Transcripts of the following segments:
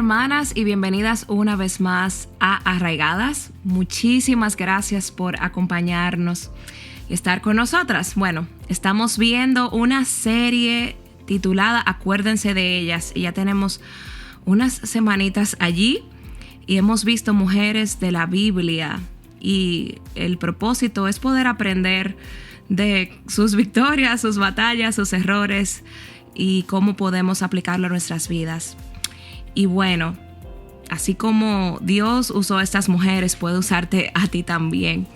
hermanas, y bienvenidas una vez más a Arraigadas. Muchísimas gracias por acompañarnos y estar con nosotras. Bueno, estamos viendo una serie titulada Acuérdense de ellas, y ya tenemos unas semanitas allí y hemos visto mujeres de la Biblia, y el propósito es poder aprender de sus victorias, sus batallas, sus errores y cómo podemos aplicarlo a nuestras vidas. Y bueno, así como Dios usó a estas mujeres, puede usarte a ti también.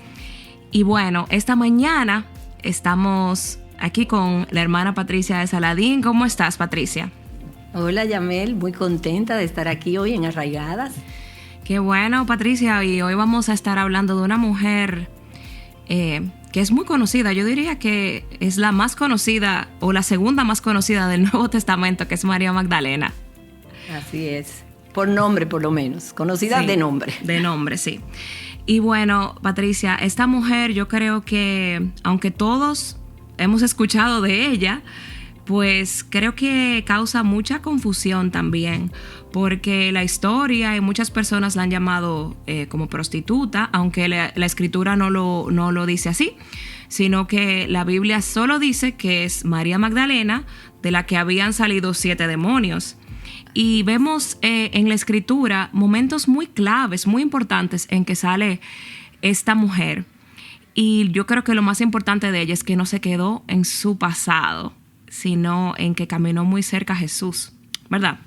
Y bueno, esta mañana estamos aquí con la hermana Patricia de Saladín. ¿Cómo estás, Patricia? Hola, Yamel, muy contenta de estar aquí hoy en Arraigadas. Qué bueno, Patricia, y hoy vamos a estar hablando de una mujer que es muy conocida. Yo diría que es la más conocida o la segunda más conocida del Nuevo Testamento, que es María Magdalena. Así es, por nombre por lo menos, conocida sí, de nombre. De nombre, sí. Y bueno, Patricia, esta mujer, yo creo que aunque todos hemos escuchado de ella, pues creo que causa mucha confusión también, porque la historia y muchas personas la han llamado como prostituta, aunque la escritura no lo dice así, sino que la Biblia solo dice que es María Magdalena, de la que habían salido 7 demonios. Y vemos en la escritura momentos muy claves, muy importantes en que sale esta mujer. Y yo creo que lo más importante de ella es que no se quedó en su pasado, sino en que caminó muy cerca a Jesús, ¿verdad?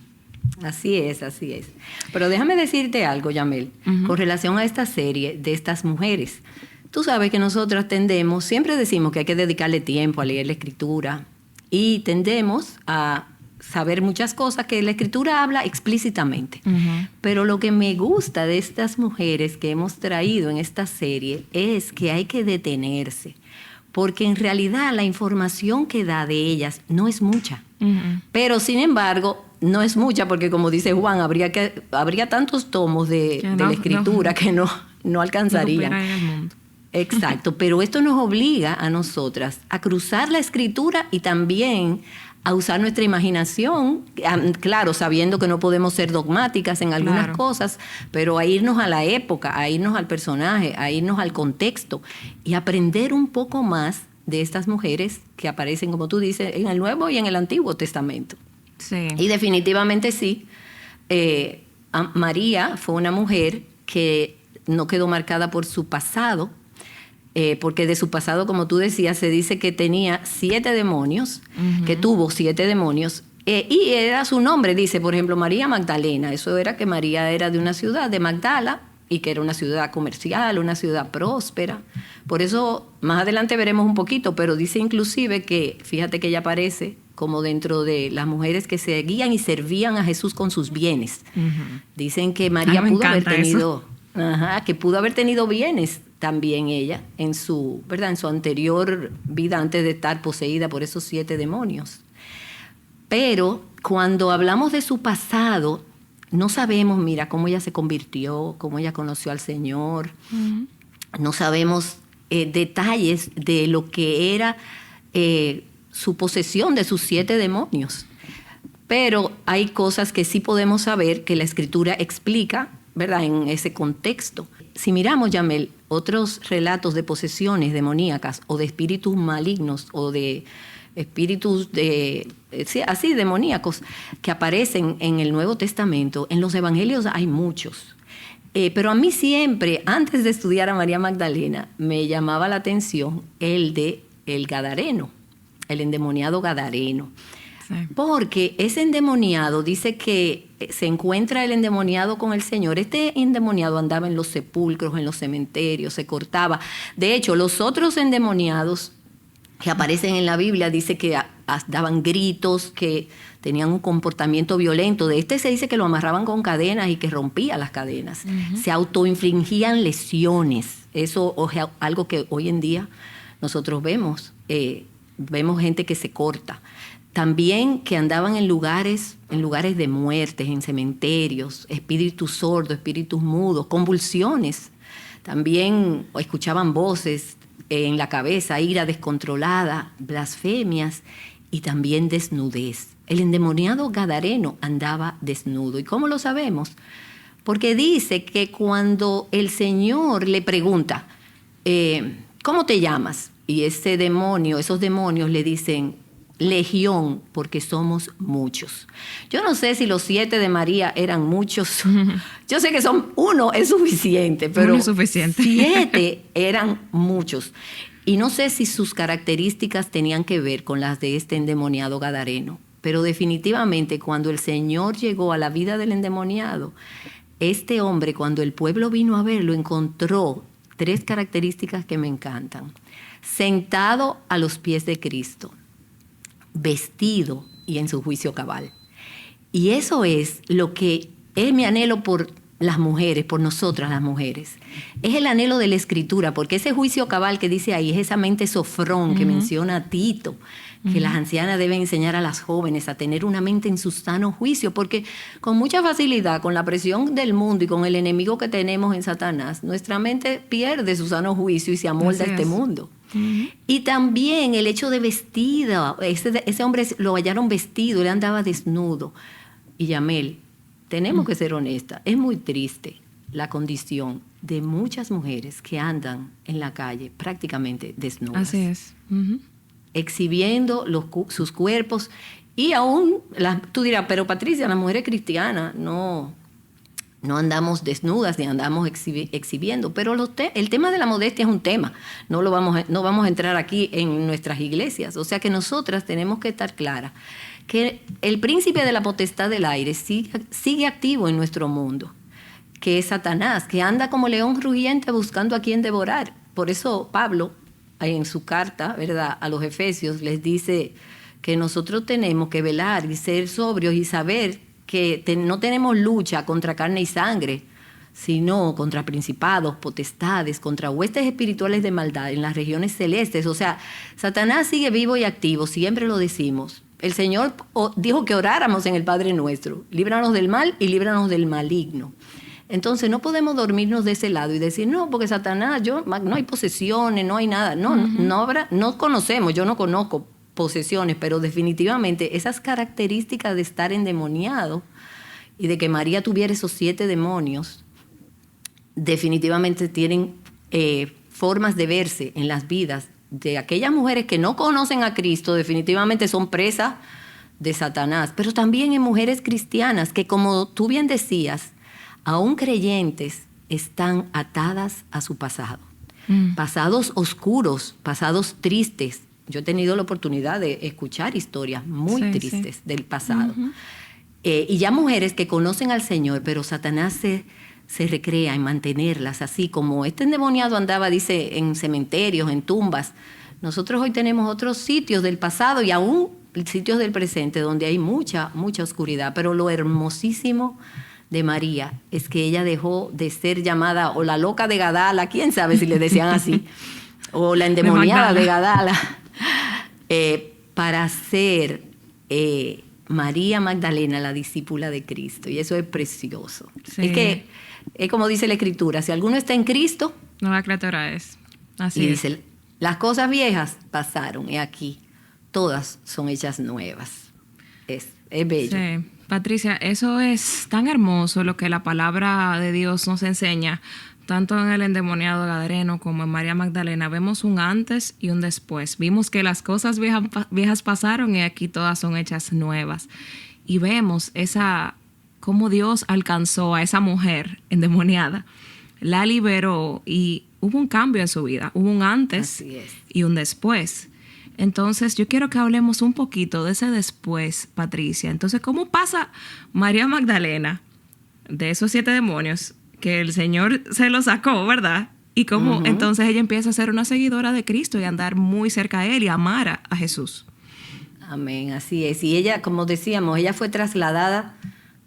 Así es, así es. Pero déjame decirte algo, Yamel, con relación a esta serie de estas mujeres. Tú sabes que nosotras tendemos, siempre decimos que hay que dedicarle tiempo a leer la escritura y tendemos a saber muchas cosas que la escritura habla explícitamente. Pero lo que me gusta de estas mujeres que hemos traído en esta serie es que hay que detenerse, porque en realidad la información que da de ellas no es mucha. Pero sin embargo, no es mucha porque, como dice Juan, habría tantos tomos de la escritura que no alcanzarían. Exacto, pero esto nos obliga a nosotras a cruzar la escritura y también a usar nuestra imaginación, claro, sabiendo que no podemos ser dogmáticas en algunas cosas, pero a irnos a la época, a irnos al personaje, a irnos al contexto y aprender un poco más de estas mujeres que aparecen, como tú dices, en el Nuevo y en el Antiguo Testamento. Sí. Y definitivamente sí, María fue una mujer que no quedó marcada por su pasado, porque de su pasado, como tú decías, se dice que tenía 7 demonios, que tuvo 7 demonios, y era su nombre, dice, por ejemplo, María Magdalena. Eso era que María era de una ciudad de Magdala, y que era una ciudad comercial, una ciudad próspera. Por eso, más adelante veremos un poquito, pero dice inclusive que, fíjate que ella aparece como dentro de las mujeres que seguían y servían a Jesús con sus bienes. Dicen que María pudo haber tenido... que pudo haber tenido bienes también ella en su anterior vida, antes de estar poseída por esos 7 demonios. Pero cuando hablamos de su pasado, no sabemos, mira, cómo ella se convirtió, cómo ella conoció al Señor. No sabemos detalles de lo que era su posesión de sus 7 demonios. Pero hay cosas que sí podemos saber que la Escritura explica, ¿verdad?, en ese contexto. Si miramos, Yamel, otros relatos de posesiones demoníacas o de espíritus malignos o de espíritus así demoníacos que aparecen en el Nuevo Testamento, en los Evangelios hay muchos. Pero a mí siempre, antes de estudiar a María Magdalena, me llamaba la atención el Gadareno, el endemoniado Gadareno. Porque ese endemoniado dice que se encuentra el endemoniado con el Señor. Este endemoniado andaba en los sepulcros, en los cementerios, se cortaba. De hecho, los otros endemoniados que aparecen en la Biblia dice que daban gritos, que tenían un comportamiento violento. De este se dice que lo amarraban con cadenas y que rompía las cadenas. Se autoinfligían lesiones. Eso es algo que hoy en día nosotros vemos. Vemos gente que se corta. También que andaban en lugares de muertes, en cementerios, espíritus sordos, espíritus mudos, convulsiones. También escuchaban voces en la cabeza, ira descontrolada, blasfemias y también desnudez. El endemoniado gadareno andaba desnudo. ¿Y cómo lo sabemos? Porque dice que cuando el Señor le pregunta, ¿cómo te llamas? Y esos demonios le dicen, Legión, porque somos muchos. Yo no sé si los 7 de María eran muchos. Yo sé que uno es suficiente, pero 7 eran muchos. Y no sé si sus características tenían que ver con las de este endemoniado gadareno. Pero definitivamente cuando el Señor llegó a la vida del endemoniado, este hombre, cuando el pueblo vino a verlo, encontró 3 características que me encantan. Sentado a los pies de Cristo, vestido y en su juicio cabal. Y eso es lo que es mi anhelo por las mujeres, por nosotras las mujeres. Es el anhelo de la Escritura, porque ese juicio cabal que dice ahí es esa mente sofrón que menciona Tito, que las ancianas deben enseñar a las jóvenes a tener una mente en su sano juicio, porque con mucha facilidad, con la presión del mundo y con el enemigo que tenemos en Satanás, nuestra mente pierde su sano juicio y se amolda a este mundo. Y también el hecho de vestido, ese hombre lo hallaron vestido, él andaba desnudo. Y Yamel, tenemos que ser honestas, es muy triste la condición de muchas mujeres que andan en la calle prácticamente desnudas. Así es. Exhibiendo sus cuerpos y aún, tú dirás, pero Patricia, las mujeres cristianas no andamos desnudas ni andamos exhibiendo, pero el tema de la modestia es un tema, no vamos a entrar aquí en nuestras iglesias, o sea que nosotras tenemos que estar claras que el príncipe de la potestad del aire sigue activo en nuestro mundo, que es Satanás, que anda como león rugiente buscando a quien devorar. Por eso Pablo, en su carta, ¿verdad?, a los Efesios, les dice que nosotros tenemos que velar y ser sobrios y saber que no tenemos lucha contra carne y sangre, sino contra principados, potestades, contra huestes espirituales de maldad en las regiones celestes. O sea, Satanás sigue vivo y activo, siempre lo decimos. El Señor dijo que oráramos en el Padre Nuestro, líbranos del mal y líbranos del maligno. Entonces no podemos dormirnos de ese lado y decir, no, porque Satanás, no hay posesiones, no hay nada. No conocemos, yo no conozco posesiones, pero definitivamente esas características de estar endemoniado y de que María tuviera esos 7 demonios, definitivamente tienen formas de verse en las vidas de aquellas mujeres que no conocen a Cristo, definitivamente son presas de Satanás, pero también en mujeres cristianas que, como tú bien decías, aún creyentes, están atadas a su pasado. Pasados oscuros, pasados tristes. Yo he tenido la oportunidad de escuchar historias muy tristes del pasado. Y ya mujeres que conocen al Señor, pero Satanás se recrea en mantenerlas así, como este endemoniado andaba, dice, en cementerios, en tumbas. Nosotros hoy tenemos otros sitios del pasado y aún sitios del presente donde hay mucha, mucha oscuridad. Pero lo hermosísimo de María es que ella dejó de ser llamada o la loca de Gadala, quién sabe si le decían así, o la endemoniada de Gadala, para ser María Magdalena, la discípula de Cristo. Y eso es precioso. Sí. Es que, es como dice la Escritura, si alguno está en Cristo, nueva criatura es. Así y es. Dice, las cosas viejas pasaron, y aquí todas son hechas nuevas. Es bello. Sí. Patricia, eso es tan hermoso lo que la palabra de Dios nos enseña, tanto en el endemoniado gadareno como en María Magdalena. Vemos un antes y un después. Vimos que las cosas viejas pasaron y aquí todas son hechas nuevas. Y vemos cómo Dios alcanzó a esa mujer endemoniada, la liberó y hubo un cambio en su vida. Hubo un antes y un después. Entonces, yo quiero que hablemos un poquito de ese después, Patricia. Entonces, ¿cómo pasa María Magdalena de esos 7 demonios que el Señor se los sacó, verdad? Y cómo entonces ella empieza a ser una seguidora de Cristo y a andar muy cerca de Él y a amar a Jesús. Amén, así es. Y ella, como decíamos, ella fue trasladada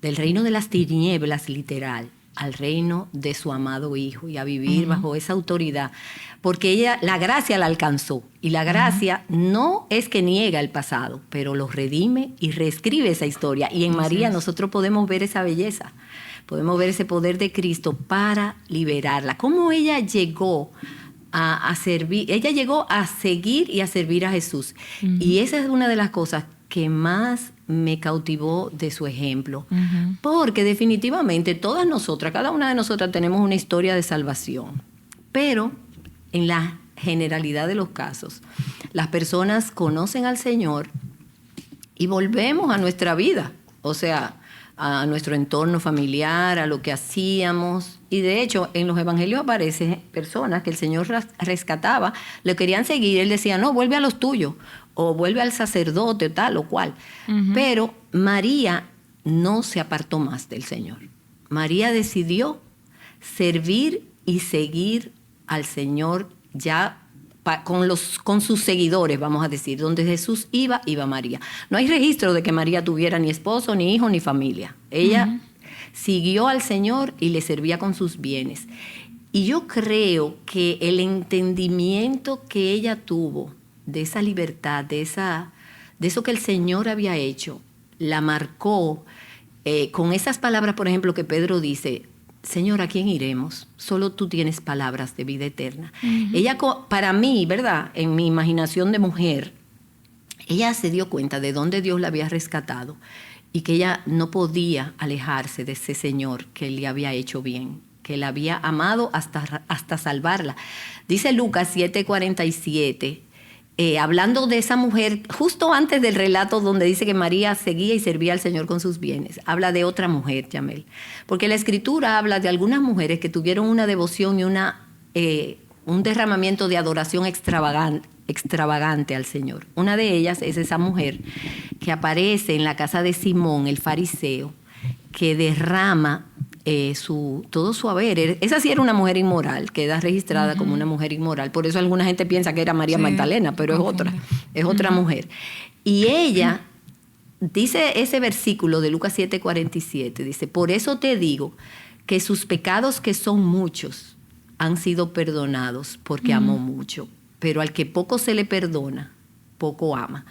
del reino de las tinieblas, literal, al reino de su amado Hijo y a vivir bajo esa autoridad. Porque ella, la gracia la alcanzó. Y la gracia no es que niega el pasado, pero lo redime y reescribe esa historia. Y en María nosotros podemos ver esa belleza. Podemos ver ese poder de Cristo para liberarla. Cómo ella llegó a servir, ella llegó a seguir y a servir a Jesús. Uh-huh. Y esa es una de las cosas que más me cautivó de su ejemplo. Uh-huh. Porque definitivamente todas nosotras, cada una de nosotras tenemos una historia de salvación. Pero en la generalidad de los casos, las personas conocen al Señor y volvemos a nuestra vida. O sea, a nuestro entorno familiar, a lo que hacíamos. Y de hecho, en los evangelios aparecen personas que el Señor rescataba, le querían seguir, él decía, no, vuelve a los tuyos, o vuelve al sacerdote, tal o cual. Uh-huh. Pero María no se apartó más del Señor. María decidió servir y seguir al Señor ya con sus seguidores, vamos a decir. Donde Jesús iba María. No hay registro de que María tuviera ni esposo, ni hijo, ni familia. Ella siguió al Señor y le servía con sus bienes. Y yo creo que el entendimiento que ella tuvo de esa libertad, de eso que el Señor había hecho, la marcó con esas palabras, por ejemplo, que Pedro dice, Señor, ¿a quién iremos? Solo tú tienes palabras de vida eterna. Uh-huh. Ella, para mí, ¿verdad? En mi imaginación de mujer, ella se dio cuenta de dónde Dios la había rescatado y que ella no podía alejarse de ese Señor que le había hecho bien, que la había amado hasta salvarla. Dice Lucas 7:47, hablando de esa mujer, justo antes del relato donde dice que María seguía y servía al Señor con sus bienes, habla de otra mujer, Yamel. Porque la Escritura habla de algunas mujeres que tuvieron una devoción y un derramamiento de adoración extravagante al Señor. Una de ellas es esa mujer que aparece en la casa de Simón, el fariseo, que derrama todo su haber. Esa sí era una mujer inmoral, queda registrada como una mujer inmoral. Por eso alguna gente piensa que era María Magdalena, pero es otra mujer. Y ella dice ese versículo de Lucas 7:47, dice, por eso te digo que sus pecados, que son muchos, han sido perdonados porque amó mucho. Pero al que poco se le perdona, poco ama.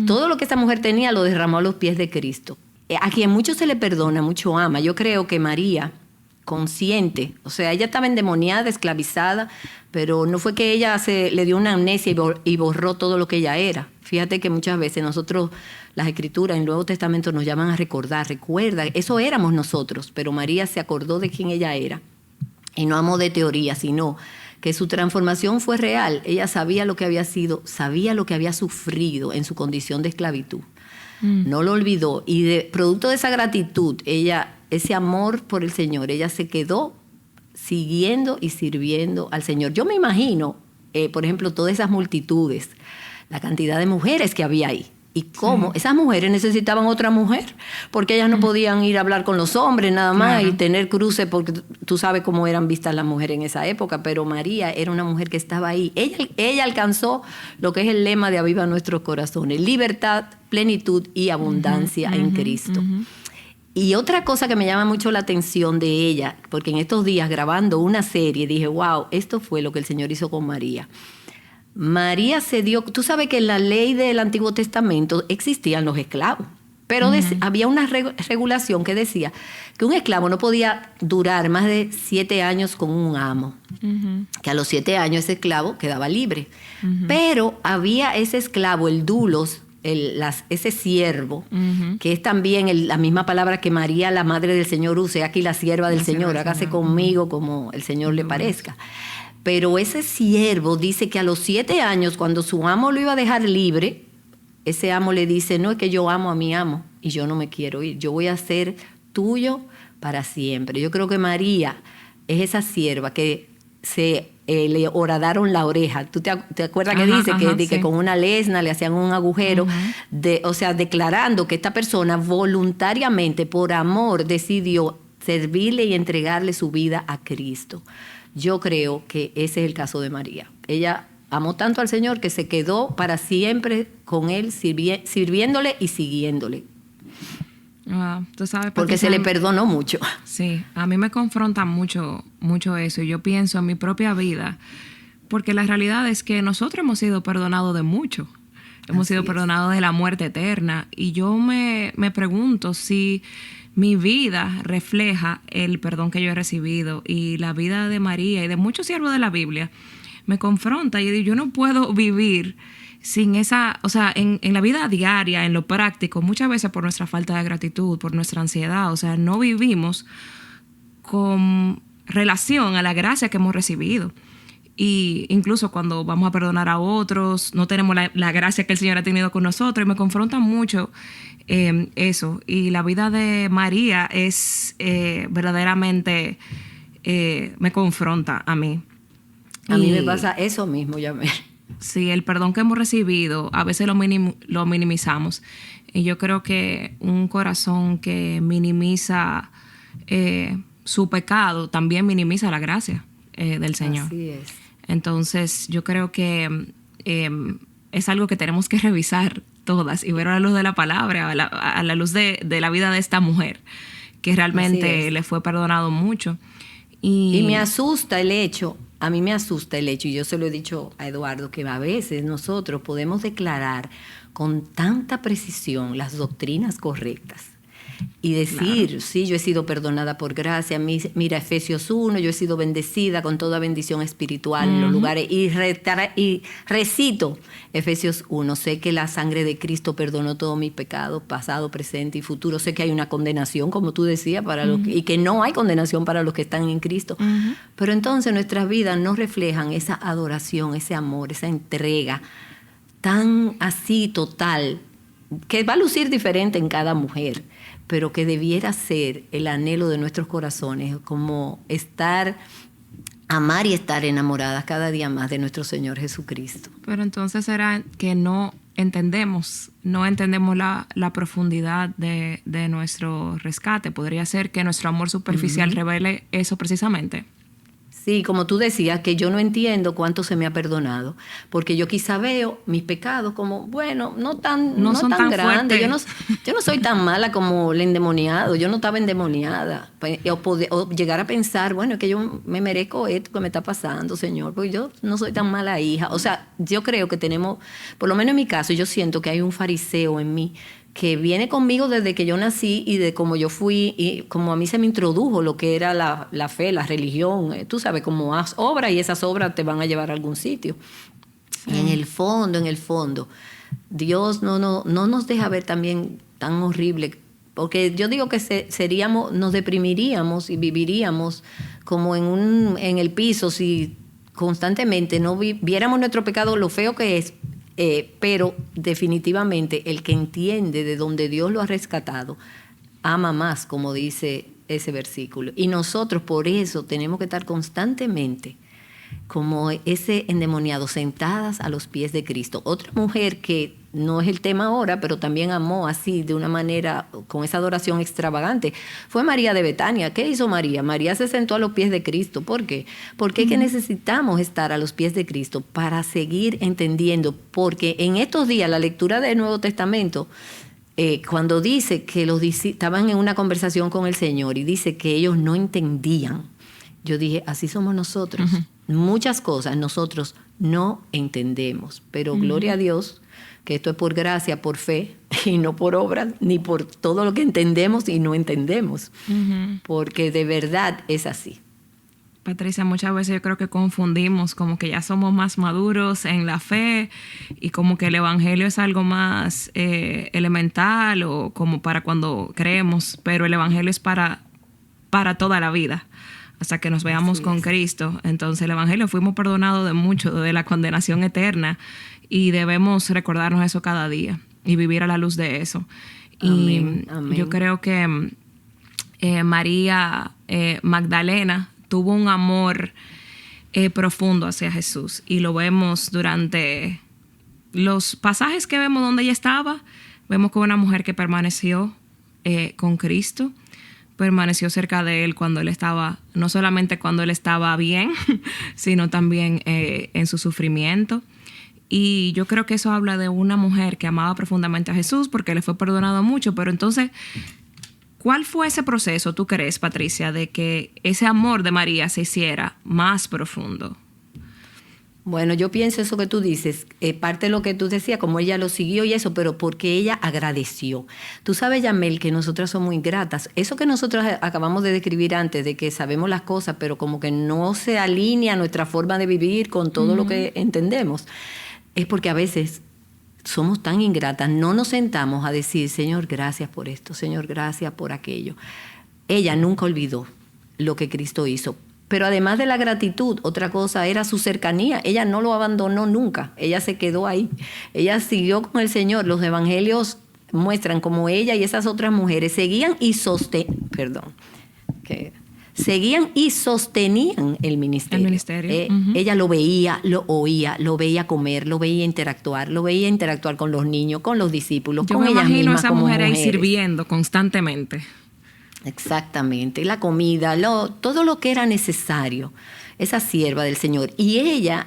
Todo lo que esta mujer tenía lo derramó a los pies de Cristo. A quien mucho se le perdona, mucho ama. Yo creo que María, consciente, o sea, ella estaba endemoniada, esclavizada, pero no fue que ella le dio una amnesia y borró todo lo que ella era. Fíjate que muchas veces nosotros, las Escrituras en el Nuevo Testamento nos llaman a recordar, recuerda, eso éramos nosotros, pero María se acordó de quién ella era. Y no amó de teoría, sino que su transformación fue real. Ella sabía lo que había sido, sabía lo que había sufrido en su condición de esclavitud. No lo olvidó. Y producto de esa gratitud, ese amor por el Señor, ella se quedó siguiendo y sirviendo al Señor. Yo me imagino, por ejemplo, todas esas multitudes, la cantidad de mujeres que había ahí. Y cómo esas mujeres necesitaban otra mujer, porque ellas no podían ir a hablar con los hombres nada más y tener cruces, porque tú sabes cómo eran vistas las mujeres en esa época, pero María era una mujer que estaba ahí. Ella alcanzó lo que es el lema de Aviva Nuestros Corazones, libertad, plenitud y abundancia en Cristo. Y otra cosa que me llama mucho la atención de ella, porque en estos días grabando una serie dije, wow, esto fue lo que el Señor hizo con María. María se dio, tú sabes que en la ley del Antiguo Testamento existían los esclavos, pero había una regulación que decía que un esclavo no podía durar más de 7 años con un amo, que a los 7 años ese esclavo quedaba libre. Pero había ese esclavo, el doulos, ese siervo, que es también la misma palabra que María, la madre del Señor, usa aquí la sierva del Señor, hágase conmigo como el Señor le parezca. Pero ese siervo dice que a los 7 años, cuando su amo lo iba a dejar libre, ese amo le dice, no, es que yo amo a mi amo y yo no me quiero ir, yo voy a ser tuyo para siempre. Yo creo que María es esa sierva que le horadaron la oreja. ¿Tú te acuerdas que dice que con una lesna le hacían un agujero? O sea, declarando que esta persona voluntariamente, por amor, decidió servirle y entregarle su vida a Cristo. Yo creo que ese es el caso de María. Ella amó tanto al Señor que se quedó para siempre con Él, sirviéndole y siguiéndole. Tú sabes, porque se le perdonó mucho. Sí, a mí me confronta mucho eso. Y yo pienso en mi propia vida, porque la realidad es que nosotros hemos sido perdonados de mucho. Hemos sido perdonados de la muerte eterna. Y yo me pregunto si mi vida refleja el perdón que yo he recibido, y la vida de María y de muchos siervos de la Biblia me confronta. Y yo no puedo vivir sin esa, o sea, en la vida diaria, en lo práctico, muchas veces por nuestra falta de gratitud, por nuestra ansiedad, o sea, no vivimos con relación a la gracia que hemos recibido. Y incluso cuando vamos a perdonar a otros, no tenemos la gracia que el Señor ha tenido con nosotros, y me confronta mucho eso. Y la vida de María es verdaderamente, me confronta a mí. A mí me pasa eso mismo, Yamel. Sí, el perdón que hemos recibido, a veces lo minimizamos. Y yo creo que un corazón que minimiza su pecado también minimiza la gracia del Señor. Así es. Entonces, yo creo que es algo que tenemos que revisar todas y ver a la luz de la palabra, a la luz de la vida de esta mujer, que realmente le fue perdonado mucho. Y me asusta el hecho, a mí me asusta el hecho, y yo se lo he dicho a Eduardo, que a veces nosotros podemos declarar con tanta precisión las doctrinas correctas y decir, claro, sí, yo he sido perdonada por gracia, mira Efesios 1, yo he sido bendecida con toda bendición espiritual en los lugares, y recito Efesios 1, sé que la sangre de Cristo perdonó todos mis pecados, pasado, presente y futuro, sé que hay una condenación, como tú decías, para los y que no hay condenación para los que están en Cristo, pero entonces nuestras vidas no reflejan esa adoración, ese amor, esa entrega tan así total, que va a lucir diferente en cada mujer, pero que debiera ser el anhelo de nuestros corazones, como amar y estar enamoradas cada día más de nuestro Señor Jesucristo. Pero entonces será que no entendemos la profundidad de nuestro rescate. Podría ser que nuestro amor superficial revele eso precisamente. Sí, como tú decías, que yo no entiendo cuánto se me ha perdonado, porque yo quizá veo mis pecados como, bueno, no son tan grandes, yo no soy tan mala como el endemoniado, yo no estaba endemoniada, o llegar a pensar, bueno, es que yo me merezco esto que me está pasando, Señor, porque yo no soy tan mala hija. O sea, yo creo que tenemos, por lo menos en mi caso, yo siento que hay un fariseo en mí que viene conmigo desde que yo nací y de cómo yo fui y como a mí se me introdujo lo que era la fe, la religión. Tú sabes, como haz obras y esas obras te van a llevar a algún sitio. Sí. En el fondo, Dios no nos deja ver también tan horrible, porque yo digo que nos deprimiríamos y viviríamos como en el piso si constantemente no viéramos nuestro pecado, lo feo que es. Pero definitivamente el que entiende de dónde Dios lo ha rescatado ama más, como dice ese versículo. Y nosotros por eso tenemos que estar constantemente como ese endemoniado, sentadas a los pies de Cristo. Otra mujer que no es el tema ahora, pero también amó así, de una manera, con esa adoración extravagante, fue María de Betania. ¿Qué hizo María? María se sentó a los pies de Cristo. ¿Por qué? Porque es que necesitamos estar a los pies de Cristo para seguir entendiendo, porque en estos días la lectura del Nuevo Testamento, cuando dice que estaban en una conversación con el Señor y dice que ellos no entendían, yo dije, así somos nosotros. Muchas cosas nosotros no entendemos, pero gloria a Dios que esto es por gracia, por fe, y no por obras, ni por todo lo que entendemos y no entendemos, porque de verdad es así. Patricia, muchas veces yo creo que confundimos como que ya somos más maduros en la fe y como que el evangelio es algo más elemental o como para cuando creemos, pero el evangelio es para toda la vida, hasta que nos veamos con Cristo. Entonces el evangelio fuimos perdonados de mucho, de la condenación eterna, y debemos recordarnos eso cada día y vivir a la luz de eso. Amén. Y yo creo que María Magdalena tuvo un amor profundo hacia Jesús, y lo vemos durante los pasajes que vemos donde ella estaba. Vemos que una mujer que permaneció con Cristo, permaneció cerca de él cuando él estaba, no solamente cuando él estaba bien, sino también en su sufrimiento. Y yo creo que eso habla de una mujer que amaba profundamente a Jesús porque le fue perdonado mucho. Pero entonces, ¿cuál fue ese proceso, tú crees, Patricia, de que ese amor de María se hiciera más profundo? Bueno, yo pienso eso que tú dices, parte de lo que tú decías, como ella lo siguió y eso, pero porque ella agradeció. Tú sabes, Yamel, que nosotras somos ingratas. Eso que nosotros acabamos de describir antes, de que sabemos las cosas, pero como que no se alinea nuestra forma de vivir con todo lo que entendemos, es porque a veces somos tan ingratas, no nos sentamos a decir, Señor, gracias por esto, Señor, gracias por aquello. Ella nunca olvidó lo que Cristo hizo. Pero además de la gratitud, otra cosa era su cercanía. Ella no lo abandonó nunca. Ella se quedó ahí. Ella siguió con el Señor. Los evangelios muestran cómo ella y esas otras mujeres seguían y sostenían el ministerio. El ministerio. Ella lo veía, lo oía, lo veía comer, lo veía interactuar con los niños, con los discípulos, Yo con me ellas imagino a mismas esa como mujer ahí mujeres. sirviendo constantemente. Exactamente, la comida, todo lo que era necesario, esa sierva del Señor. Y ella,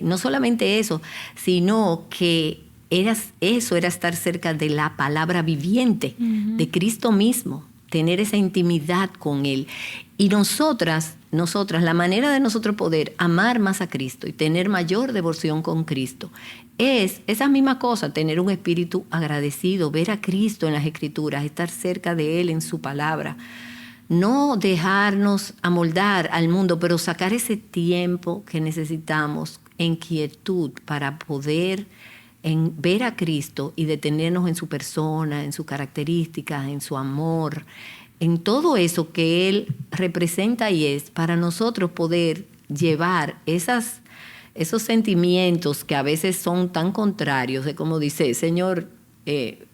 no solamente eso, sino que era estar cerca de la palabra viviente, de Cristo mismo, tener esa intimidad con Él. Y nosotras, la manera de nosotros poder amar más a Cristo y tener mayor devoción con Cristo es esa misma cosa, tener un espíritu agradecido, ver a Cristo en las Escrituras, estar cerca de Él en su palabra. No dejarnos amoldar al mundo, pero sacar ese tiempo que necesitamos en quietud para poder ver a Cristo y detenernos en su persona, en sus características, en su amor, en todo eso que Él representa y es, para nosotros poder llevar esos sentimientos que a veces son tan contrarios, de como dice, Señor,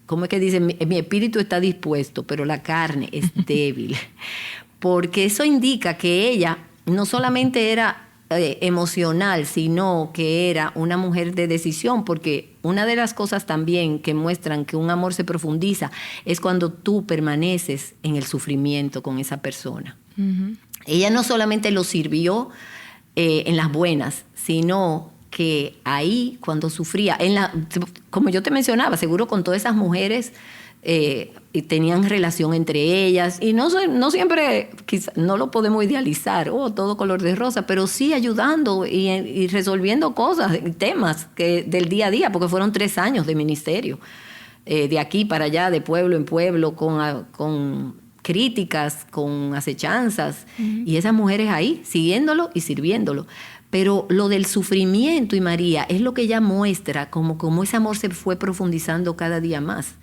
¿cómo es que dice? Mi espíritu está dispuesto, pero la carne es débil. Porque eso indica que ella no solamente era emocional, sino que era una mujer de decisión, porque una de las cosas también que muestran que un amor se profundiza es cuando tú permaneces en el sufrimiento con esa persona. Ella no solamente lo sirvió en las buenas, sino que ahí cuando sufría, como yo te mencionaba, seguro con todas esas mujeres y tenían relación entre ellas, y no siempre, quizá, no lo podemos idealizar, todo color de rosa, pero sí ayudando y resolviendo cosas, temas del día a día, porque fueron 3 años de ministerio, de aquí para allá, de pueblo en pueblo, con críticas, con acechanzas, y esas mujeres ahí, siguiéndolo y sirviéndolo. Pero lo del sufrimiento y María es lo que ella muestra, como ese amor se fue profundizando cada día más.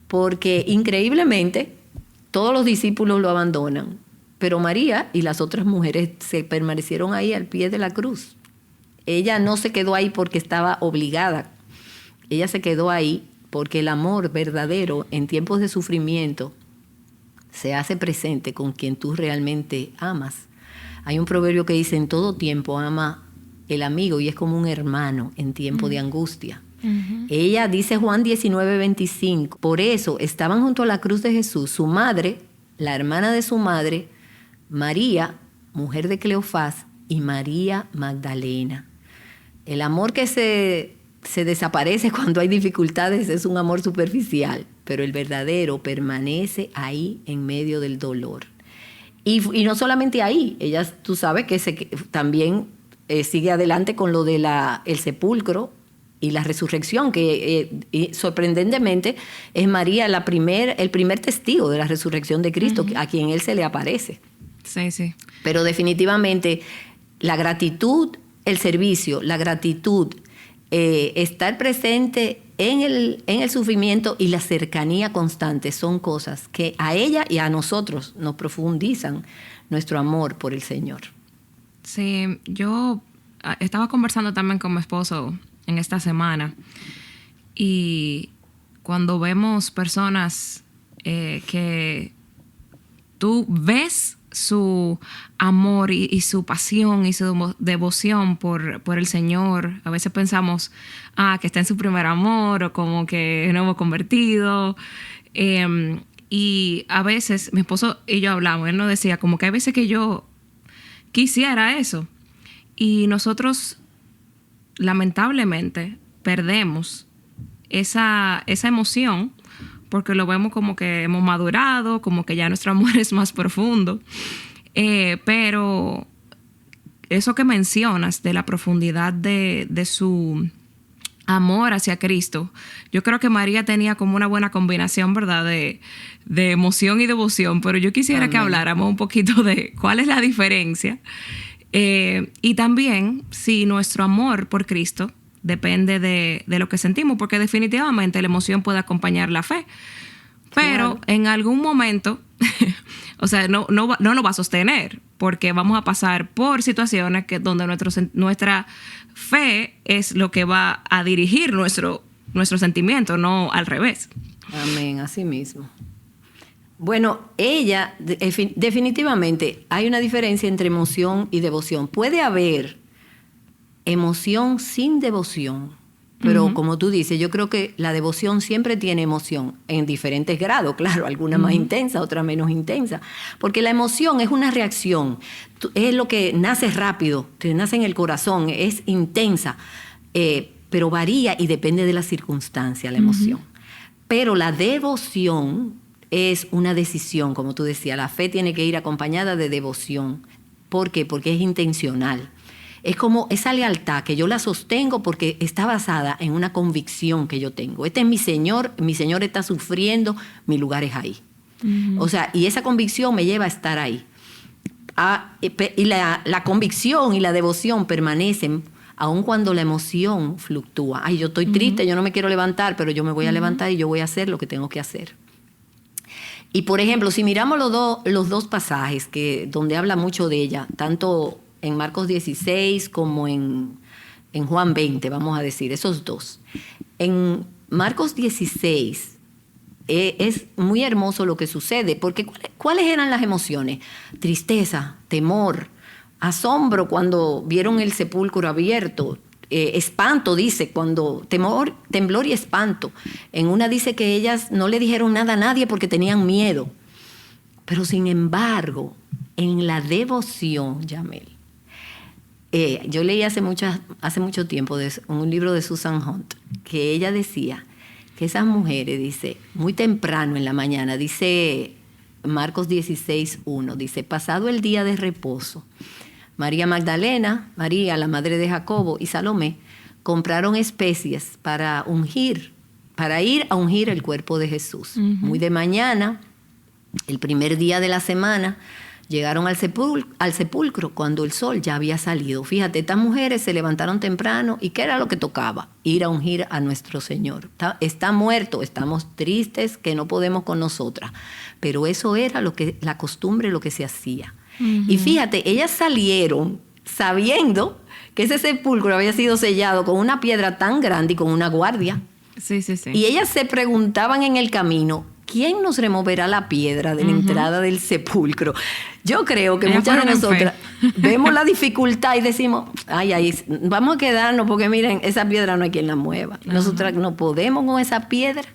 Porque increíblemente todos los discípulos lo abandonan, pero María y las otras mujeres se permanecieron ahí al pie de la cruz. Ella no se quedó ahí porque estaba obligada, ella se quedó ahí porque el amor verdadero en tiempos de sufrimiento se hace presente con quien tú realmente amas. Hay un proverbio que dice, en todo tiempo ama el amigo y es como un hermano en tiempo de angustia. Ella dice Juan 19:25, por eso estaban junto a la cruz de Jesús su madre, la hermana de su madre, María, mujer de Cleofás, y María Magdalena. El amor que se desaparece cuando hay dificultades es un amor superficial, pero el verdadero permanece ahí en medio del dolor. Y no solamente ahí, ella, tú sabes que también sigue adelante con lo de el sepulcro y la resurrección, que sorprendentemente es María el primer testigo de la resurrección de Cristo, a quien Él se le aparece. Sí, sí. Pero definitivamente la gratitud, el servicio, la gratitud, estar presente en el sufrimiento y la cercanía constante son cosas que a ella y a nosotros nos profundizan nuestro amor por el Señor. Sí, yo estaba conversando también con mi esposo en esta semana y cuando vemos personas que tú ves su amor y su pasión y su devoción por el Señor, a veces pensamos que está en su primer amor o como que no hemos convertido, y a veces mi esposo y yo hablamos, él nos decía como que hay veces que yo quisiera eso y nosotros lamentablemente perdemos esa emoción porque lo vemos como que hemos madurado, como que ya nuestro amor es más profundo. Pero eso que mencionas de la profundidad de su amor hacia Cristo, yo creo que María tenía como una buena combinación, ¿verdad? De emoción y devoción, pero yo quisiera que habláramos un poquito de cuál es la diferencia. Y también si nuestro amor por Cristo depende de lo que sentimos, porque definitivamente la emoción puede acompañar la fe, pero claro, en algún momento, o sea, no lo va a sostener, porque vamos a pasar por situaciones donde nuestra fe es lo que va a dirigir nuestro sentimiento, no al revés. Amén, así mismo. Bueno, ella, definitivamente, hay una diferencia entre emoción y devoción. Puede haber emoción sin devoción, pero como tú dices, yo creo que la devoción siempre tiene emoción en diferentes grados, claro, alguna más intensa, otra menos intensa, porque la emoción es una reacción, es lo que nace rápido, te nace en el corazón, es intensa, pero varía y depende de la circunstancia, la emoción. Pero la devoción es una decisión, como tú decías, la fe tiene que ir acompañada de devoción. ¿Por qué? Porque es intencional. Es como esa lealtad que yo la sostengo porque está basada en una convicción que yo tengo. Este es mi Señor está sufriendo, mi lugar es ahí. O sea, y esa convicción me lleva a estar ahí. Y la convicción y la devoción permanecen aun cuando la emoción fluctúa. Ay, yo estoy triste, yo no me quiero levantar, pero yo me voy a levantar y yo voy a hacer lo que tengo que hacer. Y por ejemplo, si miramos los dos pasajes donde habla mucho de ella, tanto en Marcos 16 como en Juan 20, vamos a decir, esos dos. En Marcos 16 es muy hermoso lo que sucede, porque ¿cuáles eran las emociones? Tristeza, temor, asombro cuando vieron el sepulcro abierto, espanto, dice, cuando temblor y espanto. En una dice que ellas no le dijeron nada a nadie porque tenían miedo. Pero sin embargo, en la devoción, Yamel, yo leí hace mucho tiempo un libro de Susan Hunt, que ella decía que esas mujeres, dice, muy temprano en la mañana, dice Marcos 16:1, dice, pasado el día de reposo, María Magdalena, María, la madre de Jacobo, y Salomé compraron especies para ir a ungir el cuerpo de Jesús. Muy de mañana, el primer día de la semana, llegaron al sepulcro cuando el sol ya había salido. Fíjate, estas mujeres se levantaron temprano y ¿qué era lo que tocaba? Ir a ungir a nuestro Señor. Está muerto, estamos tristes que no podemos con nosotras. Pero eso era la costumbre, lo que se hacía. Y fíjate, ellas salieron sabiendo que ese sepulcro había sido sellado con una piedra tan grande y con una guardia. Sí. Y ellas se preguntaban en el camino, ¿quién nos removerá la piedra de la entrada del sepulcro? Yo creo que muchas de nosotras vemos la dificultad y decimos, ay, vamos a quedarnos porque miren, esa piedra no hay quien la mueva. Nosotras no podemos con esa piedra.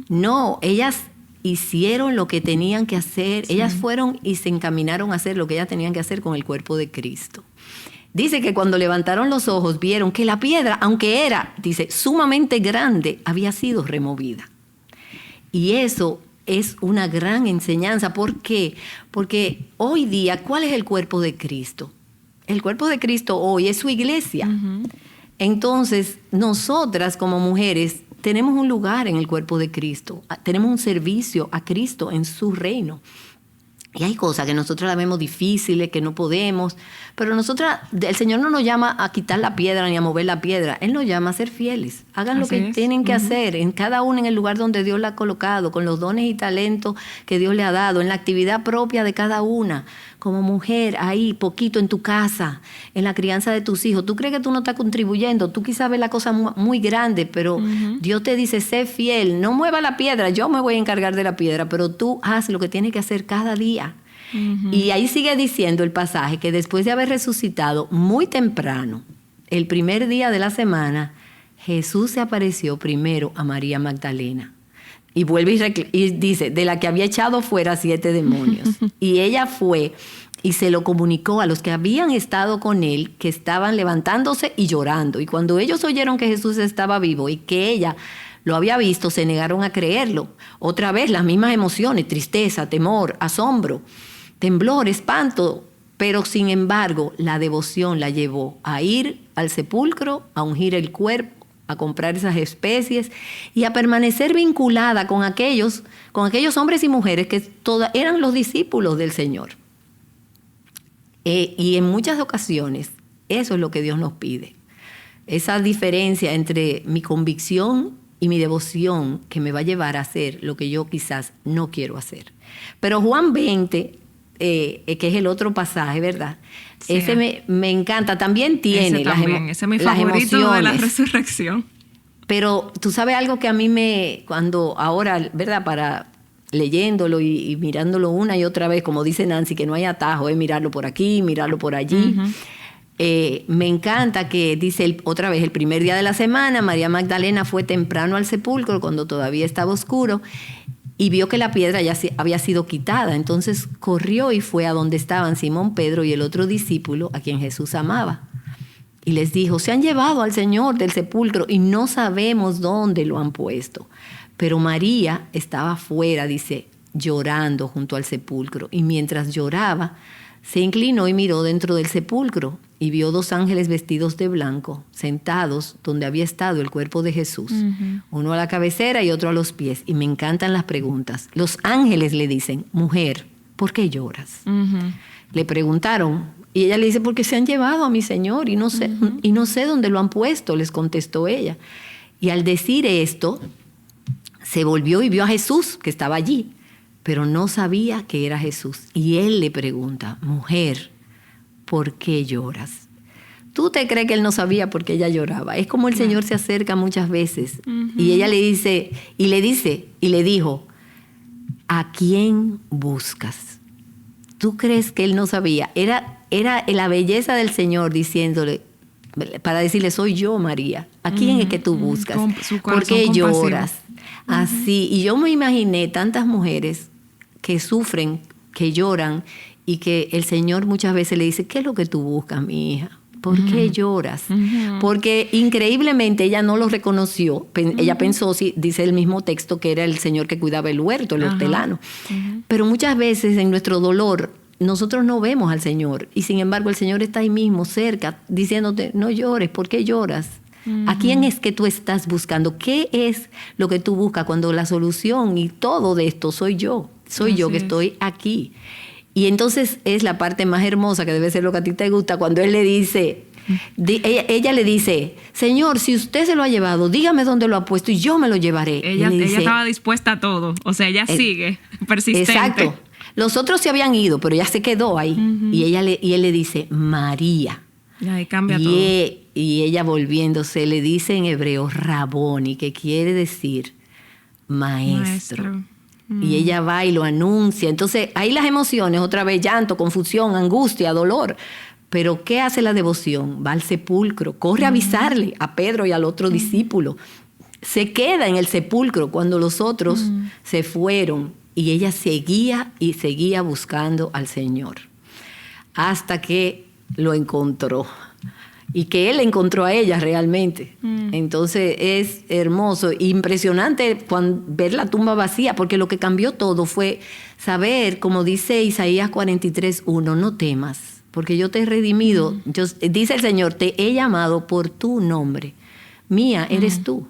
No, ellas hicieron lo que tenían que hacer. Ellas fueron y se encaminaron a hacer lo que ellas tenían que hacer con el cuerpo de Cristo. Dice que cuando levantaron los ojos vieron que la piedra, aunque era, dice, sumamente grande, había sido removida. Y eso es una gran enseñanza. ¿Por qué? Porque hoy día, ¿cuál es el cuerpo de Cristo? El cuerpo de Cristo hoy es su iglesia. Entonces, nosotras como mujeres tenemos un lugar en el cuerpo de Cristo. Tenemos un servicio a Cristo en su reino. Y hay cosas que nosotros las vemos difíciles, que no podemos, pero el Señor no nos llama a quitar la piedra ni a mover la piedra. Él nos llama a ser fieles. Hagan lo que tienen que hacer, en cada uno en el lugar donde Dios la ha colocado, con los dones y talentos que Dios le ha dado, en la actividad propia de cada una. Como mujer, ahí, poquito en tu casa, en la crianza de tus hijos. Tú crees que tú no estás contribuyendo, tú quizás ves la cosa muy grande, pero Dios te dice, sé fiel, no mueva la piedra, yo me voy a encargar de la piedra, pero tú haz lo que tienes que hacer cada día. Y ahí sigue diciendo el pasaje que después de haber resucitado muy temprano, el primer día de la semana, Jesús se apareció primero a María Magdalena. Y vuelve y dice, de la que había echado fuera 7 demonios. Y ella fue y se lo comunicó a los que habían estado con él, que estaban levantándose y llorando. Y cuando ellos oyeron que Jesús estaba vivo y que ella lo había visto, se negaron a creerlo. Otra vez las mismas emociones, tristeza, temor, asombro, temblor, espanto. Pero sin embargo, la devoción la llevó a ir al sepulcro, a ungir el cuerpo, a comprar esas especies y a permanecer vinculada con aquellos hombres y mujeres que eran los discípulos del Señor. Y en muchas ocasiones, eso es lo que Dios nos pide. Esa diferencia entre mi convicción y mi devoción que me va a llevar a hacer lo que yo quizás no quiero hacer. Pero Juan 20, que es el otro pasaje, ¿verdad? Sí. Ese me encanta. También tiene ese es mi favorito de la resurrección. Pero tú sabes algo que a mí cuando ahora, ¿verdad? Para leyéndolo y mirándolo una y otra vez, como dice Nancy, que no hay atajo, mirarlo por aquí, mirarlo por allí. Uh-huh. Me encanta que dice otra vez, el primer día de la semana, María Magdalena fue temprano al sepulcro cuando todavía estaba oscuro y vio que la piedra ya había sido quitada. Entonces corrió y fue a donde estaban Simón Pedro y el otro discípulo a quien Jesús amaba. Y les dijo, se han llevado al Señor del sepulcro y no sabemos dónde lo han puesto. Pero María estaba afuera, dice, llorando junto al sepulcro. Y mientras lloraba, se inclinó y miró dentro del sepulcro y vio 2 ángeles vestidos de blanco, sentados donde había estado el cuerpo de Jesús. Uh-huh. Uno a la cabecera y otro a los pies. Y me encantan las preguntas. Los ángeles le dicen, mujer, ¿por qué lloras? Uh-huh. Le preguntaron, y ella le dice, porque se han llevado a mi Señor y no sé, uh-huh. y no sé dónde lo han puesto, les contestó ella. Y al decir esto, se volvió y vio a Jesús, que estaba allí, pero no sabía que era Jesús. Y él le pregunta, mujer, ¿por qué lloras? ¿Tú te crees que él no sabía por qué ella lloraba? Es como el Señor se acerca muchas veces. Uh-huh. Y ella le dijo, ¿a quién buscas? ¿Tú crees que él no sabía? Era la belleza del Señor diciéndole, para decirle, soy yo, María. ¿A quién es que tú buscas? ¿Por qué lloras? Así. Y yo me imaginé tantas mujeres que sufren, que lloran, y que el Señor muchas veces le dice, ¿qué es lo que tú buscas, mi hija? ¿Por qué lloras? Porque increíblemente ella no lo reconoció. Ella pensó, dice el mismo texto, que era el Señor que cuidaba el huerto, el hortelano. Pero muchas veces en nuestro dolor nosotros no vemos al Señor. Y sin embargo el Señor está ahí mismo, cerca, diciéndote, no llores. ¿Por qué lloras? ¿A quién es que tú estás buscando? ¿Qué es lo que tú buscas cuando la solución y todo de esto soy yo? Soy yo que estoy aquí. Y entonces es la parte más hermosa, que debe ser lo que a ti te gusta, cuando él le dice, ella le dice, Señor, si usted se lo ha llevado, dígame dónde lo ha puesto y yo me lo llevaré. Ella estaba dispuesta a todo, o sea, ella sigue, persistente. Exacto. Los otros se habían ido, pero ella se quedó ahí. Uh-huh. Y él le dice, María. Y ahí cambia todo. Y ella volviéndose le dice en hebreo, Raboni, que quiere decir maestro. Y ella va y lo anuncia. Entonces, ahí las emociones, otra vez llanto, confusión, angustia, dolor. Pero ¿qué hace la devoción? Va al sepulcro, corre a avisarle a Pedro y al otro discípulo. Se queda en el sepulcro cuando los otros se fueron. Y ella seguía y seguía buscando al Señor. Hasta que lo encontró. Y que él encontró a ella realmente. Entonces es hermoso, impresionante ver la tumba vacía, porque lo que cambió todo fue saber, como dice Isaías 43:1, no temas, porque yo te he redimido. Dice el Señor, te he llamado por tu nombre. Mía eres tú.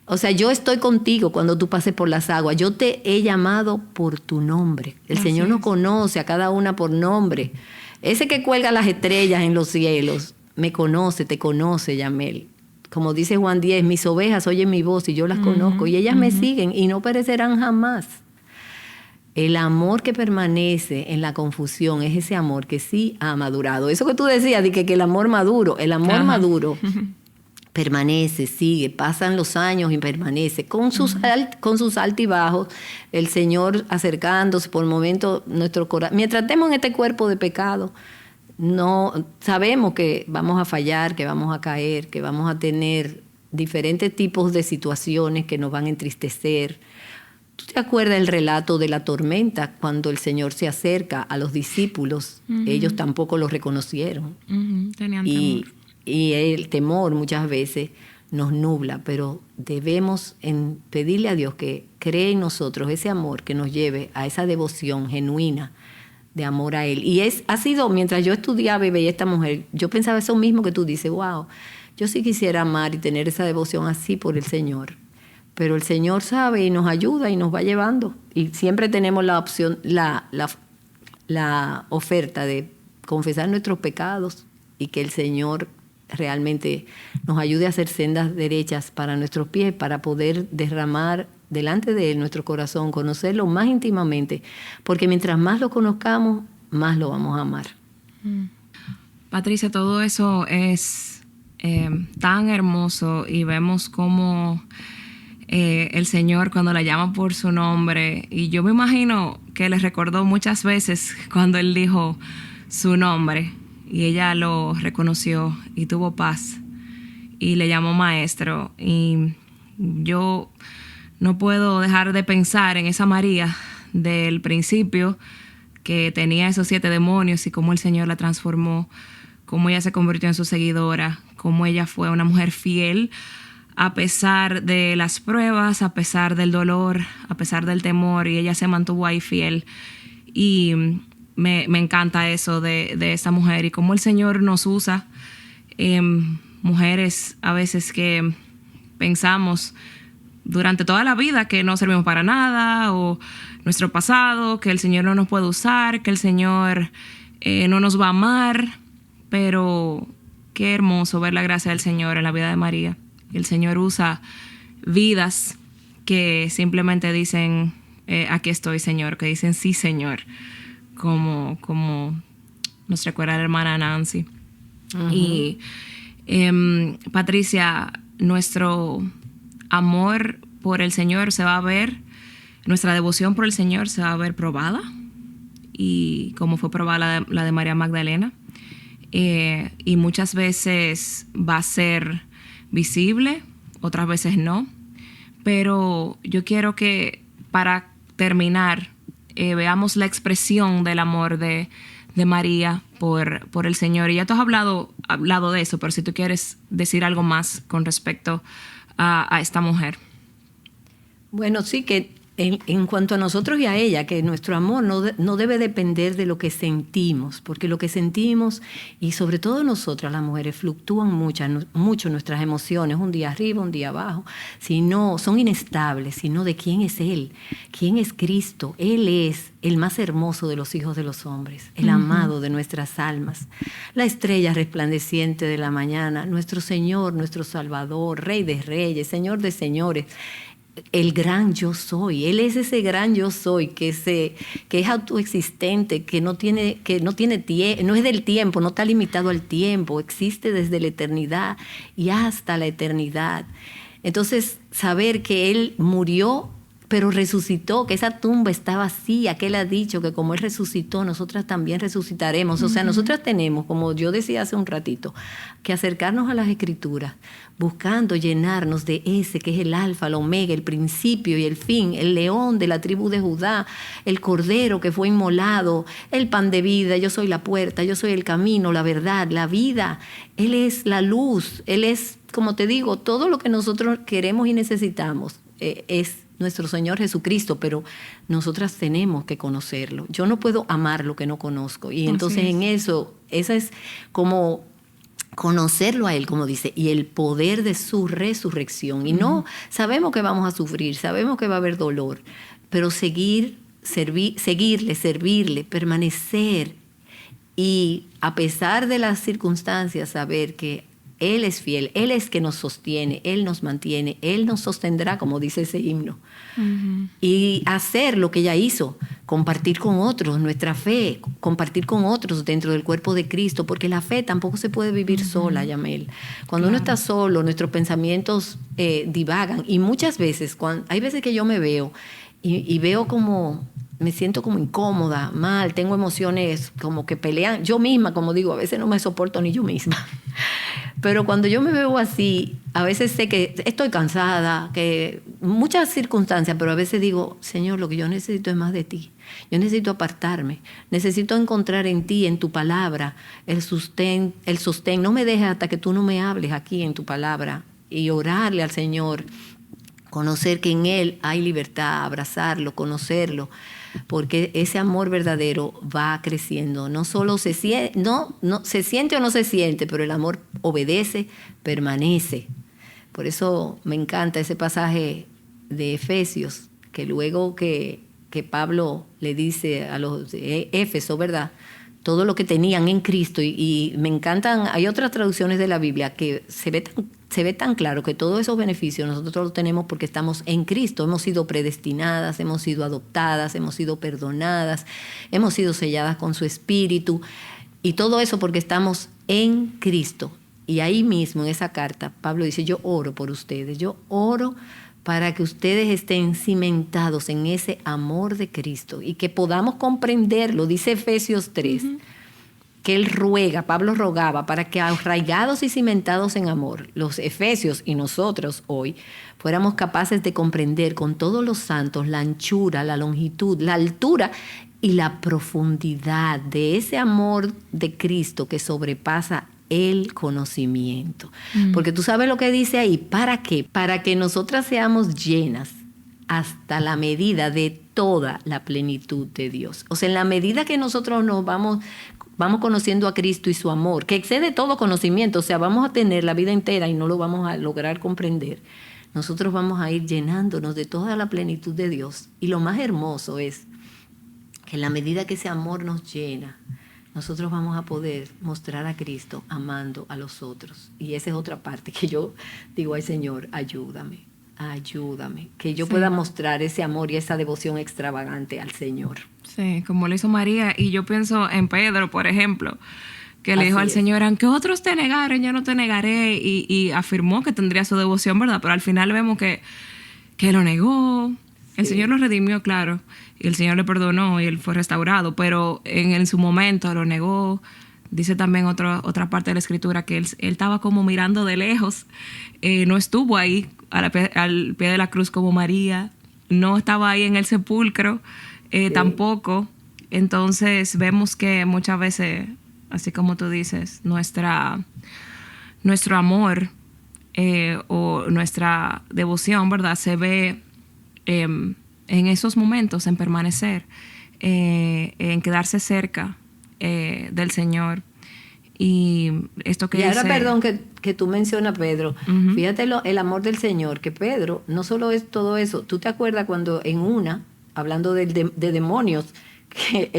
O sea, yo estoy contigo cuando tú pases por las aguas. Yo te he llamado por tu nombre. El Señor nos conoce a cada una por nombre. Ese que cuelga las estrellas en los cielos, me conoce, te conoce, Yamel. Como dice Juan 10, mis ovejas oyen mi voz y yo las conozco y ellas me siguen y no perecerán jamás. El amor que permanece en la confusión es ese amor que sí ha madurado. Eso que tú decías, de que el amor maduro, maduro permanece, sigue, pasan los años y permanece. Con sus altibajos, el Señor acercándose por momentos nuestro corazón. Mientras estemos en este cuerpo de pecado, no sabemos que vamos a fallar, que vamos a caer, que vamos a tener diferentes tipos de situaciones que nos van a entristecer. ¿Tú te acuerdas del relato de la tormenta cuando el Señor se acerca a los discípulos? Ellos tampoco lo reconocieron. Tenían temor. Y el temor muchas veces nos nubla, pero debemos pedirle a Dios que cree en nosotros ese amor que nos lleve a esa devoción genuina de amor a Él. Y ha sido, mientras yo estudiaba y veía a esta mujer, yo pensaba eso mismo que tú dices, wow, yo sí quisiera amar y tener esa devoción así por el Señor. Pero el Señor sabe y nos ayuda y nos va llevando. Y siempre tenemos la opción, la oferta de confesar nuestros pecados y que el Señor realmente nos ayude a hacer sendas derechas para nuestros pies, para poder derramar delante de Él nuestro corazón, conocerlo más íntimamente, porque mientras más lo conozcamos, más lo vamos a amar. Patricia, todo eso es tan hermoso y vemos cómo el Señor cuando la llama por su nombre, y yo me imagino que le recordó muchas veces cuando Él dijo su nombre y ella lo reconoció y tuvo paz y le llamó maestro. Y yo no puedo dejar de pensar en esa María del principio que tenía esos 7 demonios y cómo el Señor la transformó, cómo ella se convirtió en su seguidora, cómo ella fue una mujer fiel a pesar de las pruebas, a pesar del dolor, a pesar del temor, y ella se mantuvo ahí fiel. Y me encanta eso de esta mujer y cómo el Señor nos usa. Mujeres a veces que pensamos durante toda la vida que no servimos para nada, o nuestro pasado, que el Señor no nos puede usar, que el Señor no nos va a amar, pero qué hermoso ver la gracia del Señor en la vida de María. El Señor usa vidas que simplemente dicen, aquí estoy, Señor, que dicen sí, Señor, como nos recuerda la hermana Nancy. Uh-huh. Y Patricia, nuestro amor por el Señor se va a ver, nuestra devoción por el Señor se va a ver probada, y como fue probada la de María Magdalena, y muchas veces va a ser visible, otras veces no, pero yo quiero que para terminar veamos la expresión del amor de María por el Señor. Y ya tú has hablado de eso, pero si tú quieres decir algo más con respecto a esta mujer. Bueno, sí, que en cuanto a nosotros y a ella, que nuestro amor no debe depender de lo que sentimos, porque lo que sentimos, y sobre todo nosotras las mujeres, fluctúan mucho nuestras emociones, un día arriba, un día abajo, son inestables, sino de quién es Él, quién es Cristo. Él es el más hermoso de los hijos de los hombres, el amado de nuestras almas, la estrella resplandeciente de la mañana, nuestro Señor, nuestro Salvador, Rey de reyes, Señor de señores, el gran yo soy. Él es ese gran yo soy que es autoexistente, que no es del tiempo, no está limitado al tiempo, existe desde la eternidad y hasta la eternidad. Entonces, saber que Él murió, pero resucitó, que esa tumba está vacía, que Él ha dicho que como Él resucitó, nosotras también resucitaremos. O sea, nosotras tenemos, como yo decía hace un ratito, que acercarnos a las Escrituras, buscando llenarnos de ese que es el alfa, el omega, el principio y el fin, el león de la tribu de Judá, el cordero que fue inmolado, el pan de vida, yo soy la puerta, yo soy el camino, la verdad, la vida. Él es la luz, Él es, como te digo, todo lo que nosotros queremos y necesitamos es nuestro Señor Jesucristo, pero nosotras tenemos que conocerlo. Yo no puedo amar lo que no conozco. Y entonces esa es como conocerlo a Él, como dice, y el poder de su resurrección. Y no, sabemos que vamos a sufrir, sabemos que va a haber dolor, pero seguirle, servirle, permanecer, y a pesar de las circunstancias, saber que Él es fiel, Él es que nos sostiene, Él nos mantiene, Él nos sostendrá, como dice ese himno. Y hacer lo que ella hizo, compartir con otros nuestra fe, compartir con otros dentro del cuerpo de Cristo, porque la fe tampoco se puede vivir sola, Yamel. Cuando uno está solo, nuestros pensamientos divagan, y muchas veces, hay veces que yo me veo y veo como me siento como incómoda, mal, tengo emociones como que pelean. Yo misma, como digo, a veces no me soporto ni yo misma. Pero cuando yo me veo así, a veces sé que estoy cansada, que muchas circunstancias, pero a veces digo, Señor, lo que yo necesito es más de ti. Yo necesito apartarme, necesito encontrar en ti, en tu palabra, el sostén. No me dejes hasta que tú no me hables aquí en tu palabra, y orarle al Señor, conocer que en Él hay libertad, abrazarlo, conocerlo, porque ese amor verdadero va creciendo. No solo se siente, no se siente o no se siente, pero el amor obedece, permanece. Por eso me encanta ese pasaje de Efesios, que luego que Pablo le dice a los de Éfeso, ¿verdad?, todo lo que tenían en Cristo, y me encantan, hay otras traducciones de la Biblia que se ve tan claro que todos esos beneficios nosotros los tenemos porque estamos en Cristo. Hemos sido predestinadas, hemos sido adoptadas, hemos sido perdonadas, hemos sido selladas con su Espíritu, y todo eso porque estamos en Cristo. Y ahí mismo en esa carta Pablo dice: yo oro por ustedes, yo oro para que ustedes estén cimentados en ese amor de Cristo y que podamos comprenderlo. Dice Efesios 3, que él ruega, Pablo rogaba, para que arraigados y cimentados en amor, los efesios y nosotros hoy, fuéramos capaces de comprender con todos los santos la anchura, la longitud, la altura y la profundidad de ese amor de Cristo que sobrepasa el conocimiento. Porque tú sabes lo que dice ahí. ¿Para qué? Para que nosotras seamos llenas hasta la medida de toda la plenitud de Dios. O sea, en la medida que nosotros nos vamos conociendo a Cristo y su amor, que excede todo conocimiento, o sea, vamos a tener la vida entera y no lo vamos a lograr comprender. Nosotros vamos a ir llenándonos de toda la plenitud de Dios. Y lo más hermoso es que en la medida que ese amor nos llena, nosotros vamos a poder mostrar a Cristo amando a los otros. Y esa es otra parte que yo digo: ay, Señor, ayúdame, que yo pueda mostrar ese amor y esa devoción extravagante al Señor. Sí, como lo hizo María. Y yo pienso en Pedro, por ejemplo, que le dijo al Señor: aunque otros te negaren, yo no te negaré. Y afirmó que tendría su devoción, ¿verdad? Pero al final vemos que lo negó. El Señor lo redimió, claro, y el Señor le perdonó y él fue restaurado, pero en su momento lo negó. Dice también otra parte de la Escritura que él estaba como mirando de lejos, no estuvo ahí al pie de la cruz como María, no estaba ahí en el sepulcro tampoco. Entonces vemos que muchas veces, así como tú dices, nuestro amor o nuestra devoción, ¿verdad?, se ve en esos momentos, en permanecer, en quedarse cerca del Señor. Y esto que y ahora, dice, perdón que tú mencionas, Pedro, fíjate el amor del Señor, que Pedro no solo es todo eso. ¿Tú te acuerdas cuando hablando de demonios, que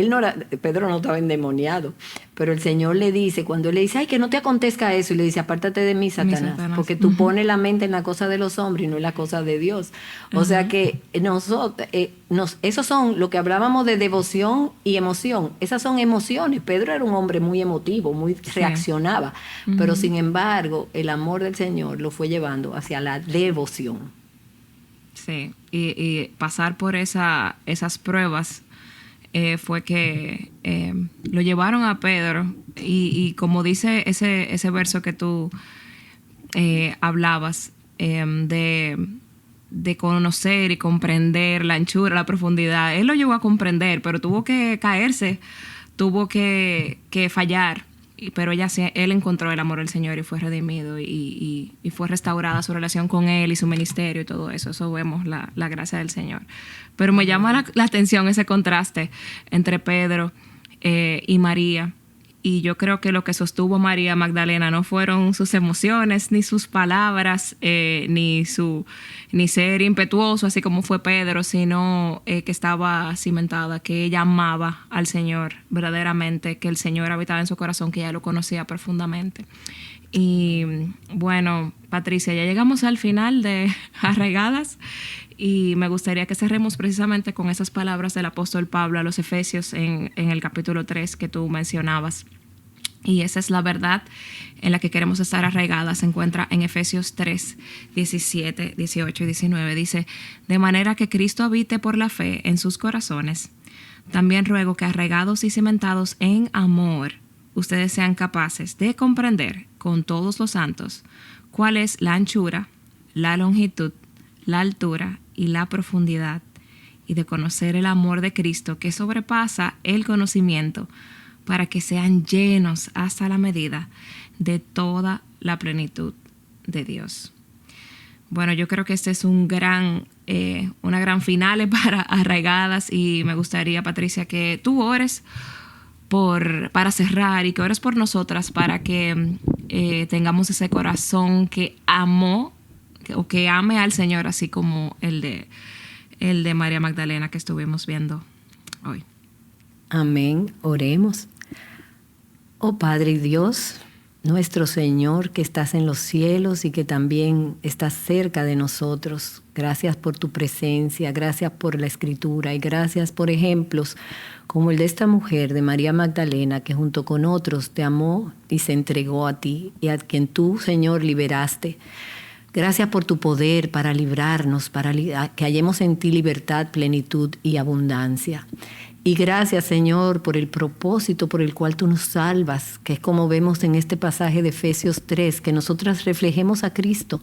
Pedro no estaba endemoniado, pero el Señor le dice, cuando él le dice: ay, que no te acontezca eso, y le dice: apártate de mí, Satanás, porque tú pones la mente en la cosa de los hombres y no en la cosa de Dios. O sea que nosotros, esos son lo que hablábamos de devoción y emoción. Esas son emociones. Pedro era un hombre muy emotivo, reaccionaba, pero sin embargo el amor del Señor lo fue llevando hacia la devoción. Sí, y pasar por esas pruebas fue que lo llevaron a Pedro, y como dice ese verso que tú hablabas, de conocer y comprender la anchura, la profundidad. Él lo llegó a comprender, pero tuvo que caerse, tuvo que fallar, pero él encontró el amor del Señor y fue redimido y fue restaurada su relación con Él y su ministerio y todo eso. Eso vemos la gracia del Señor. Pero me llama la atención ese contraste entre Pedro y María. Y yo creo que lo que sostuvo a María Magdalena no fueron sus emociones, ni sus palabras, ni ser impetuoso, así como fue Pedro, sino que estaba cimentada, que ella amaba al Señor verdaderamente, que el Señor habitaba en su corazón, que ella lo conocía profundamente. Y bueno, Patricia, ya llegamos al final de Arraigadas, y me gustaría que cerremos precisamente con esas palabras del apóstol Pablo a los Efesios en el capítulo 3 que tú mencionabas. Y esa es la verdad en la que queremos estar arraigadas. Se encuentra en Efesios 3, 17, 18 y 19. Dice: de manera que Cristo habite por la fe en sus corazones. También ruego que, arraigados y cimentados en amor, ustedes sean capaces de comprender con todos los santos cuál es la anchura, la longitud, la altura y la profundidad, y de conocer el amor de Cristo que sobrepasa el conocimiento, para que sean llenos hasta la medida de toda la plenitud de Dios. Bueno, yo creo que este es un gran una gran finale para Arraigadas, y me gustaría, Patricia, que tú ores para cerrar y que ores por nosotras para que tengamos ese corazón que amó o que ame al Señor, así como el de María Magdalena que estuvimos viendo hoy. Amén. Oremos. Oh Padre Dios, nuestro Señor que estás en los cielos y que también estás cerca de nosotros, gracias por tu presencia, gracias por la Escritura y gracias por ejemplos como el de esta mujer, de María Magdalena, que junto con otros te amó y se entregó a ti y a quien tú, Señor, liberaste. Gracias por tu poder para librarnos, para que hallemos en ti libertad, plenitud y abundancia. Y gracias, Señor, por el propósito por el cual tú nos salvas, que es como vemos en este pasaje de Efesios 3, que nosotras reflejemos a Cristo.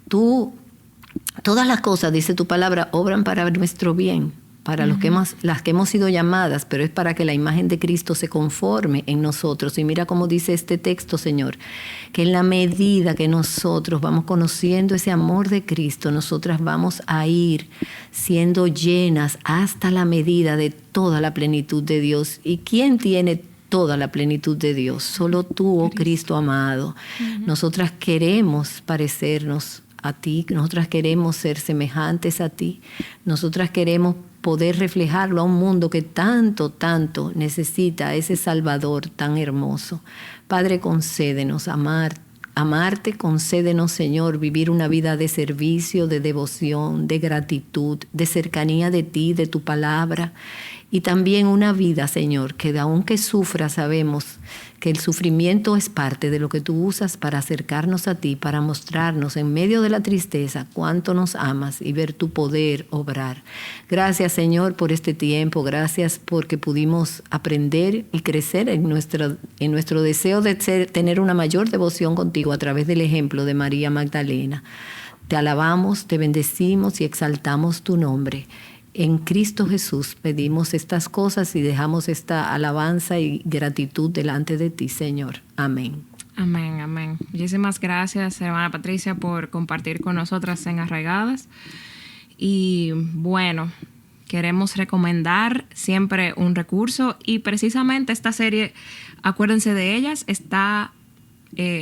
Todas las cosas, dice tu palabra, obran para nuestro bien, para las que hemos sido llamadas, pero es para que la imagen de Cristo se conforme en nosotros. Y mira cómo dice este texto, Señor, que en la medida que nosotros vamos conociendo ese amor de Cristo, nosotras vamos a ir siendo llenas hasta la medida de toda la plenitud de Dios. ¿Y quién tiene toda la plenitud de Dios? Solo tú, oh Cristo amado. Nosotras queremos parecernos a ti, nosotras queremos ser semejantes a ti, nosotras queremos poder reflejarlo a un mundo que tanto, tanto necesita a ese Salvador tan hermoso. Padre, concédenos amarte, concédenos, Señor, vivir una vida de servicio, de devoción, de gratitud, de cercanía de ti, de tu palabra, y también una vida, Señor, que aunque sufra, sabemos que el sufrimiento es parte de lo que tú usas para acercarnos a ti, para mostrarnos en medio de la tristeza cuánto nos amas y ver tu poder obrar. Gracias, Señor, por este tiempo. Gracias porque pudimos aprender y crecer en nuestro deseo de tener una mayor devoción contigo a través del ejemplo de María Magdalena. Te alabamos, te bendecimos y exaltamos tu nombre. En Cristo Jesús pedimos estas cosas y dejamos esta alabanza y gratitud delante de ti, Señor. Amén. Amén, amén. Muchísimas gracias, hermana Patricia, por compartir con nosotras en Arraigadas. Y bueno, queremos recomendar siempre un recurso, y precisamente esta serie, acuérdense de ellas, está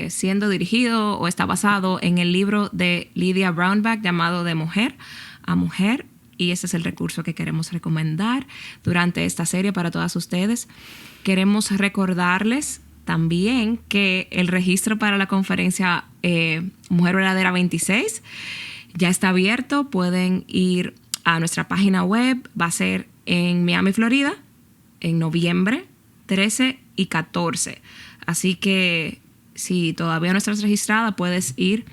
siendo dirigido o está basado en el libro de Lydia Brownback llamado De Mujer a Mujer. Y ese es el recurso que queremos recomendar durante esta serie para todas ustedes. Queremos recordarles también que el registro para la conferencia Mujer Verdadera 26 ya está abierto. Pueden ir a nuestra página web. Va a ser en Miami, Florida, en noviembre 13 y 14. Así que si todavía no estás registrada, puedes ir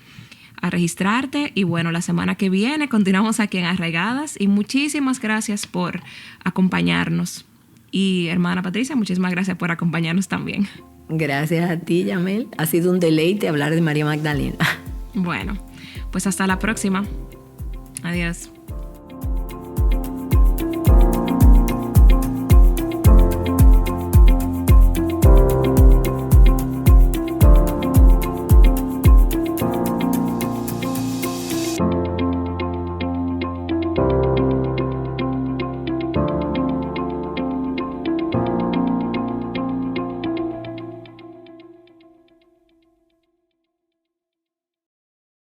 a registrarte. Y bueno, la semana que viene continuamos aquí en Arraigadas, y muchísimas gracias por acompañarnos. Y hermana Patricia, muchísimas gracias por acompañarnos también. Gracias a ti, Yamel. Ha sido un deleite hablar de María Magdalena. Bueno, pues hasta la próxima. Adiós.